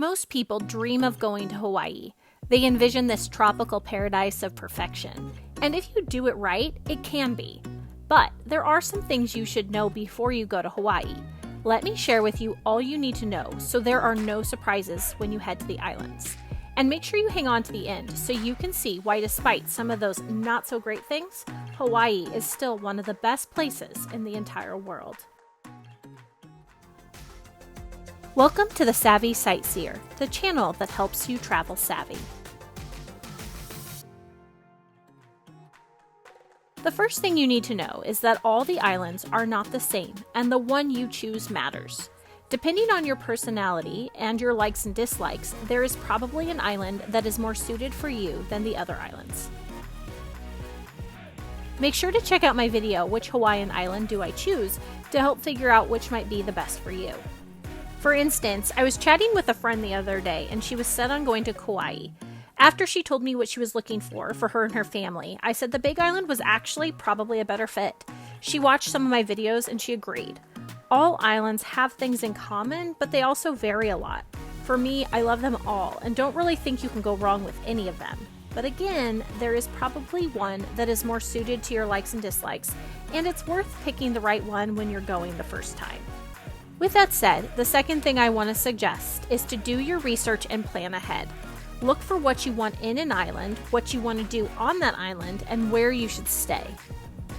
Most people dream of going to Hawaii. They envision this tropical paradise of perfection. And if you do it right, it can be. But there are some things you should know before you go to Hawaii. Let me share with you all you need to know so there are no surprises when you head to the islands. And make sure you hang on to the end so you can see why, despite some of those not so great things, Hawaii is still one of the best places in the entire world. Welcome to the Savvy Sightseer, the channel that helps you travel savvy. The first thing you need to know is that all the islands are not the same, and the one you choose matters. Depending on your personality and your likes and dislikes, there is probably an island that is more suited for you than the other islands. Make sure to check out my video, Which Hawaiian Island Do I Choose?, to help figure out which might be the best for you. For instance, I was chatting with a friend the other day and she was set on going to Kauai. After she told me what she was looking for her and her family, I said the Big Island was actually probably a better fit. She watched some of my videos and she agreed. All islands have things in common, but they also vary a lot. For me, I love them all and don't really think you can go wrong with any of them. But again, there is probably one that is more suited to your likes and dislikes, and it's worth picking the right one when you're going the first time. With that said, the second thing I want to suggest is to do your research and plan ahead. Look for what you want in an island, what you want to do on that island, and where you should stay.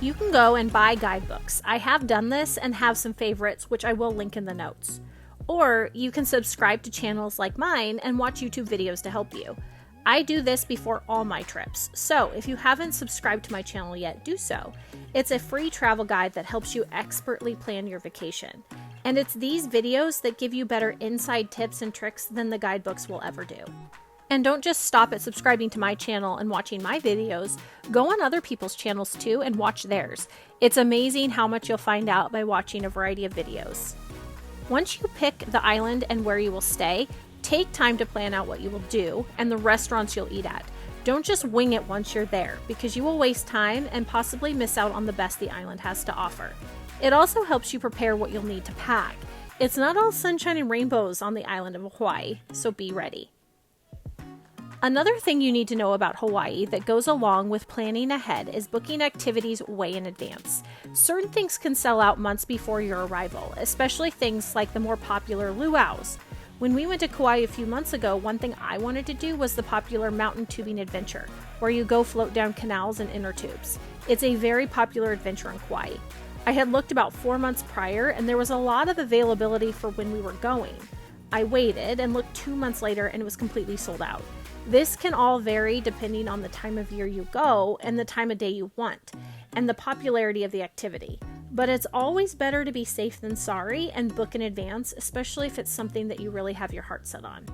You can go and buy guidebooks. I have done this and have some favorites, which I will link in the notes. Or you can subscribe to channels like mine and watch YouTube videos to help you. I do this before all my trips, so if you haven't subscribed to my channel yet, do so. It's a free travel guide that helps you expertly plan your vacation. And it's these videos that give you better inside tips and tricks than the guidebooks will ever do. And don't just stop at subscribing to my channel and watching my videos. Go on other people's channels too and watch theirs. It's amazing how much you'll find out by watching a variety of videos. Once you pick the island and where you will stay, take time to plan out what you will do and the restaurants you'll eat at. Don't just wing it once you're there, because you will waste time and possibly miss out on the best the island has to offer. It also helps you prepare what you'll need to pack. It's not all sunshine and rainbows on the island of Hawaii, so be ready. Another thing you need to know about Hawaii that goes along with planning ahead is booking activities way in advance. Certain things can sell out months before your arrival, especially things like the more popular luau's. When we went to Kauai a few months ago, one thing I wanted to do was the popular mountain tubing adventure, where you go float down canals and inner tubes. It's a very popular adventure in Kauai. I had looked about 4 months prior, and there was a lot of availability for when we were going. I waited and looked 2 months later and it was completely sold out. This can all vary depending on the time of year you go and the time of day you want, and the popularity of the activity. But it's always better to be safe than sorry and book in advance, especially if it's something that you really have your heart set on.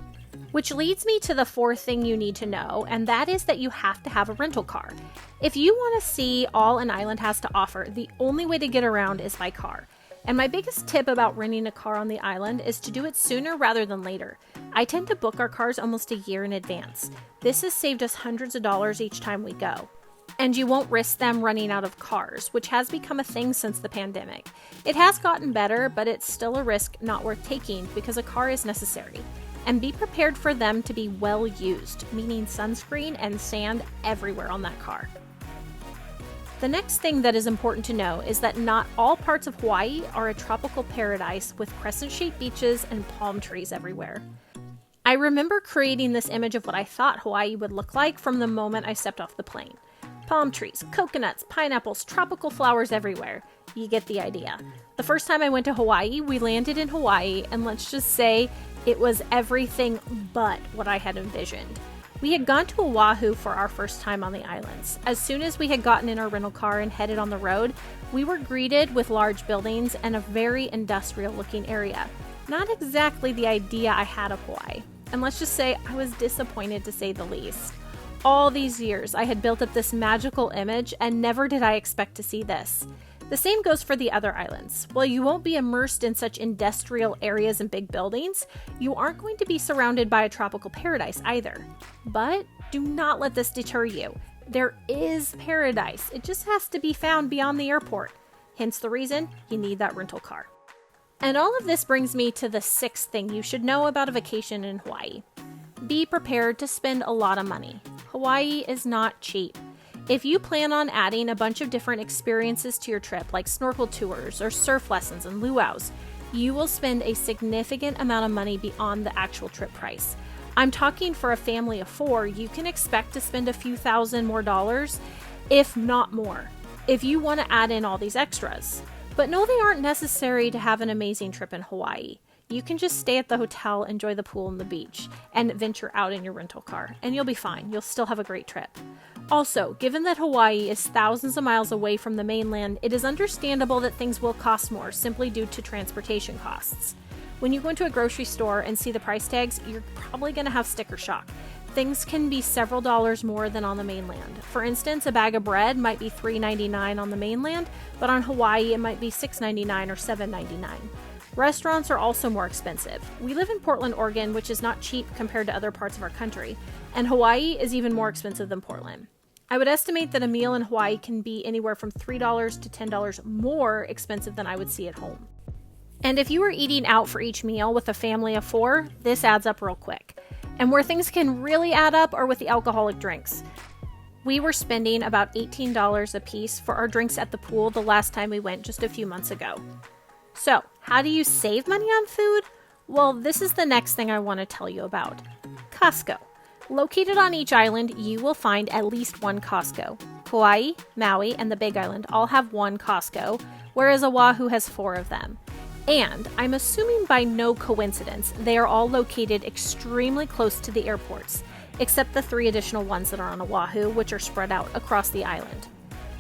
Which leads me to the fourth thing you need to know, and that is that you have to have a rental car. If you want to see all an island has to offer, the only way to get around is by car. And my biggest tip about renting a car on the island is to do it sooner rather than later. I tend to book our cars almost a year in advance. This has saved us hundreds of dollars each time we go. And you won't risk them running out of cars, which has become a thing since the pandemic. It has gotten better, but it's still a risk not worth taking because a car is necessary. And be prepared for them to be well used, meaning sunscreen and sand everywhere on that car. The next thing that is important to know is that not all parts of Hawaii are a tropical paradise with crescent-shaped beaches and palm trees everywhere. I remember creating this image of what I thought Hawaii would look like from the moment I stepped off the plane. Palm trees, coconuts, pineapples, tropical flowers everywhere. You get the idea. The first time I went to Hawaii, we landed in Hawaii, and let's just say it was everything but what I had envisioned. We had gone to Oahu for our first time on the islands. As soon as we had gotten in our rental car and headed on the road, we were greeted with large buildings and a very industrial looking area. Not exactly the idea I had of Hawaii. And let's just say I was disappointed, to say the least. All these years I had built up this magical image, and never did I expect to see this. The same goes for the other islands. While you won't be immersed in such industrial areas and big buildings, you aren't going to be surrounded by a tropical paradise either. But do not let this deter you. There is paradise. It just has to be found beyond the airport. Hence the reason you need that rental car. And all of this brings me to the sixth thing you should know about a vacation in Hawaii. Be prepared to spend a lot of money. Hawaii is not cheap. If you plan on adding a bunch of different experiences to your trip, like snorkel tours or surf lessons and luau's, you will spend a significant amount of money beyond the actual trip price. I'm talking for a family of 4, you can expect to spend a few thousand more dollars, if not more, if you want to add in all these extras. But no, they aren't necessary to have an amazing trip in Hawaii. You can just stay at the hotel, enjoy the pool and the beach, and venture out in your rental car, and you'll be fine. You'll still have a great trip. Also, given that Hawaii is thousands of miles away from the mainland, it is understandable that things will cost more simply due to transportation costs. When you go into a grocery store and see the price tags, you're probably going to have sticker shock. Things can be several dollars more than on the mainland. For instance, a bag of bread might be $3.99 on the mainland, but on Hawaii it might be $6.99 or $7.99. Restaurants are also more expensive. We live in Portland, Oregon, which is not cheap compared to other parts of our country, and Hawaii is even more expensive than Portland. I would estimate that a meal in Hawaii can be anywhere from $3 to $10 more expensive than I would see at home. And if you are eating out for each meal with a family of 4, this adds up real quick. And where things can really add up are with the alcoholic drinks. We were spending about $18 a piece for our drinks at the pool the last time we went just a few months ago. So, how do you save money on food? Well, this is the next thing I want to tell you about. Costco. Located on each island, you will find at least one Costco. Kauai, Maui, and the Big Island all have one Costco, whereas Oahu has 4 of them. And I'm assuming by no coincidence, they are all located extremely close to the airports, except the 3 additional ones that are on Oahu, which are spread out across the island.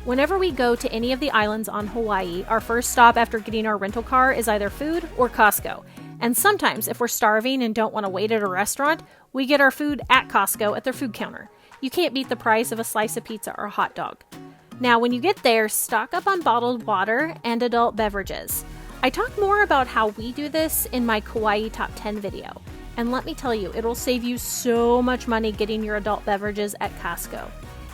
Whenever we go to any of the islands on Hawaii, our first stop after getting our rental car is either food or Costco. And sometimes, if we're starving and don't want to wait at a restaurant, we get our food at Costco at their food counter. You can't beat the price of a slice of pizza or a hot dog. Now, when you get there, stock up on bottled water and adult beverages. I talk more about how we do this in my Kauai Top 10 video. And let me tell you, it'll save you so much money getting your adult beverages at Costco.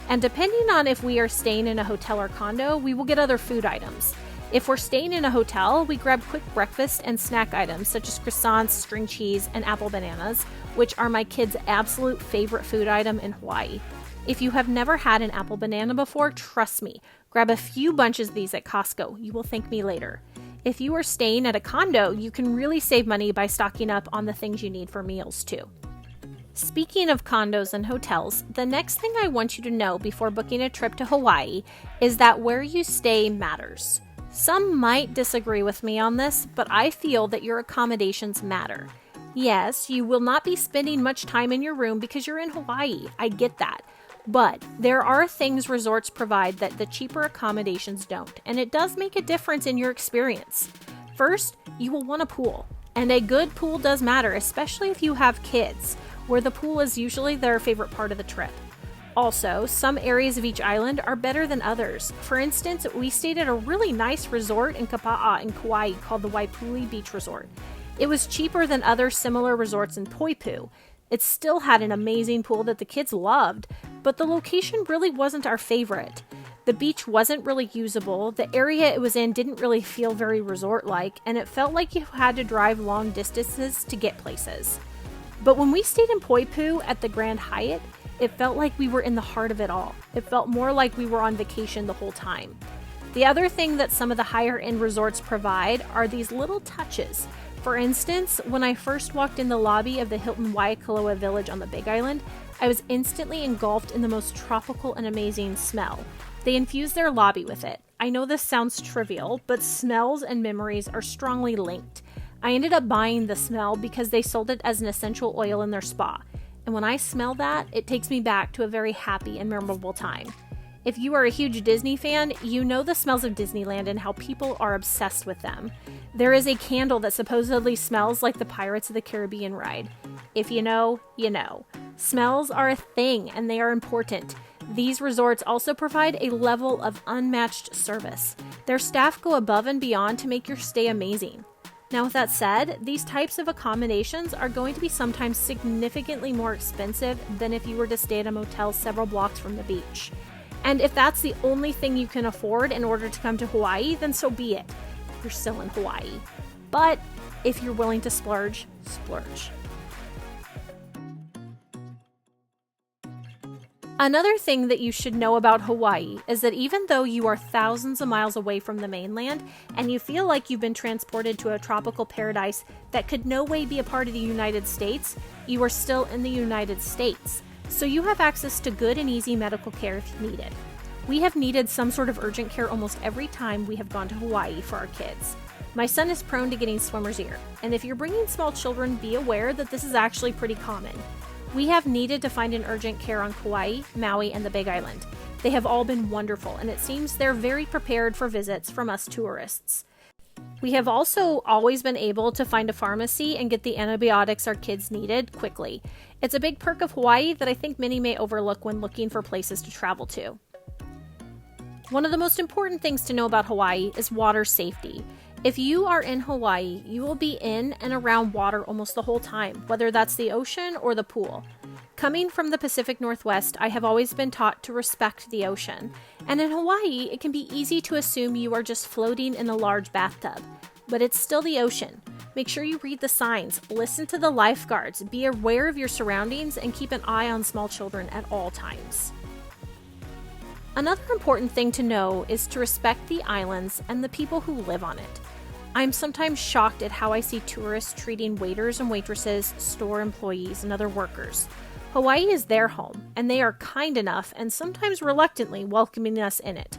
And depending on if we are staying in a hotel or condo, we will get other food items. If we're staying in a hotel, we grab quick breakfast and snack items such as croissants, string cheese, and apple bananas, which are my kids' absolute favorite food item in Hawaii. If you have never had an apple banana before, trust me, grab a few bunches of these at Costco. You will thank me later. If you are staying at a condo, you can really save money by stocking up on the things you need for meals too. Speaking of condos and hotels, the next thing I want you to know before booking a trip to Hawaii is that where you stay matters. Some might disagree with me on this, but I feel that your accommodations matter. Yes, you will not be spending much time in your room because you're in Hawaii. I get that. But there are things resorts provide that the cheaper accommodations don't, and it does make a difference in your experience. First, you will want a pool. And a good pool does matter, especially if you have kids, where the pool is usually their favorite part of the trip. Also, some areas of each island are better than others. For instance, we stayed at a really nice resort in Kapa'a in Kauai called the Waipuli Beach Resort. It was cheaper than other similar resorts in Poipu. It still had an amazing pool that the kids loved, but the location really wasn't our favorite. The beach wasn't really usable, the area it was in didn't really feel very resort-like, and it felt like you had to drive long distances to get places. But when we stayed in Poipu at the Grand Hyatt, it felt like we were in the heart of it all. It felt more like we were on vacation the whole time. The other thing that some of the higher-end resorts provide are these little touches. For instance, when I first walked in the lobby of the Hilton Waikoloa Village on the Big Island, I was instantly engulfed in the most tropical and amazing smell. They infused their lobby with it. I know this sounds trivial, but smells and memories are strongly linked. I ended up buying the smell because they sold it as an essential oil in their spa. And when I smell that, it takes me back to a very happy and memorable time. If you are a huge Disney fan, you know the smells of Disneyland and how people are obsessed with them. There is a candle that supposedly smells like the Pirates of the Caribbean ride. If you know, you know. Smells are a thing and they are important. These resorts also provide a level of unmatched service. Their staff go above and beyond to make your stay amazing. Now, with that said, these types of accommodations are going to be sometimes significantly more expensive than if you were to stay at a motel several blocks from the beach. And if that's the only thing you can afford in order to come to Hawaii, then so be it. You're still in Hawaii. But if you're willing to splurge, splurge. Another thing that you should know about Hawaii is that even though you are thousands of miles away from the mainland and you feel like you've been transported to a tropical paradise that could no way be a part of the United States, you are still in the United States. So you have access to good and easy medical care if you need it. We have needed some sort of urgent care almost every time we have gone to Hawaii for our kids. My son is prone to getting swimmer's ear, and if you're bringing small children, be aware that this is actually pretty common. We have needed to find an urgent care on Kauai, Maui, and the Big Island. They have all been wonderful, and it seems they're very prepared for visits from us tourists. We have also always been able to find a pharmacy and get the antibiotics our kids needed quickly. It's a big perk of Hawaii that I think many may overlook when looking for places to travel to. One of the most important things to know about Hawaii is water safety. If you are in Hawaii, you will be in and around water almost the whole time, whether that's the ocean or the pool. Coming from the Pacific Northwest, I have always been taught to respect the ocean. And in Hawaii, it can be easy to assume you are just floating in a large bathtub. But it's still the ocean. Make sure you read the signs, listen to the lifeguards, be aware of your surroundings, and keep an eye on small children at all times. Another important thing to know is to respect the islands and the people who live on it. I'm sometimes shocked at how I see tourists treating waiters and waitresses, store employees, and other workers. Hawaii is their home, and they are kind enough and sometimes reluctantly welcoming us in it.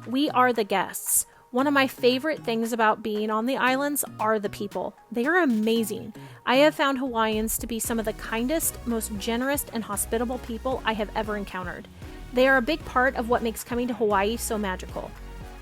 We are the guests. One of my favorite things about being on the islands are the people. They are amazing. I have found Hawaiians to be some of the kindest, most generous, and hospitable people I have ever encountered. They are a big part of what makes coming to Hawaii so magical.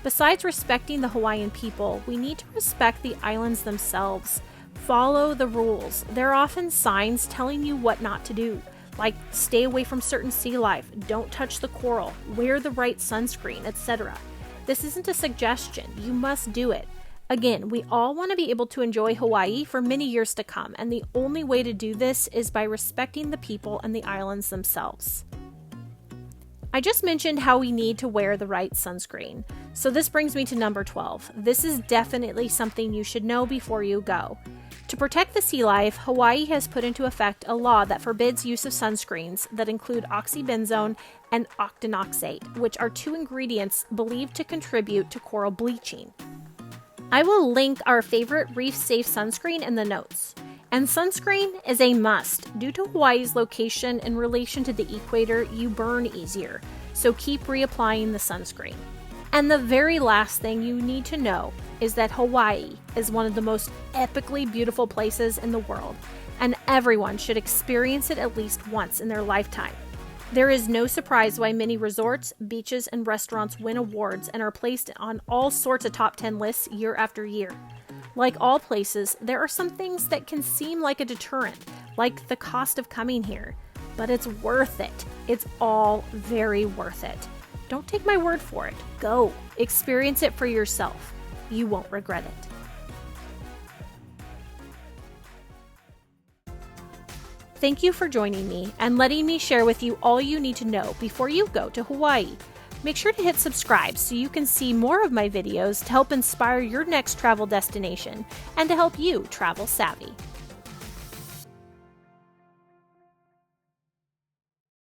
Besides respecting the Hawaiian people, we need to respect the islands themselves. Follow the rules. There are often signs telling you what not to do, like stay away from certain sea life, don't touch the coral, wear the right sunscreen, etc. This isn't a suggestion. You must do it. Again, we all want to be able to enjoy Hawaii for many years to come, and the only way to do this is by respecting the people and the islands themselves. I just mentioned how we need to wear the right sunscreen. So this brings me to number 12. This is definitely something you should know before you go. To protect the sea life, Hawaii has put into effect a law that forbids use of sunscreens that include oxybenzone and octinoxate, which are two ingredients believed to contribute to coral bleaching. I will link our favorite Reef-Safe Sunscreen in the notes. And sunscreen is a must. Due to Hawaii's location in relation to the equator, you burn easier, so keep reapplying the sunscreen. And the very last thing you need to know is that Hawaii is one of the most epically beautiful places in the world, and everyone should experience it at least once in their lifetime. There is no surprise why many resorts, beaches, and restaurants win awards and are placed on all sorts of top 10 lists year after year. Like all places, there are some things that can seem like a deterrent, like the cost of coming here. But it's worth it. It's all very worth it. Don't take my word for it. Go. Experience it for yourself. You won't regret it. Thank you for joining me and letting me share with you all you need to know before you go to Hawaii. Make sure to hit subscribe so you can see more of my videos to help inspire your next travel destination and to help you travel savvy.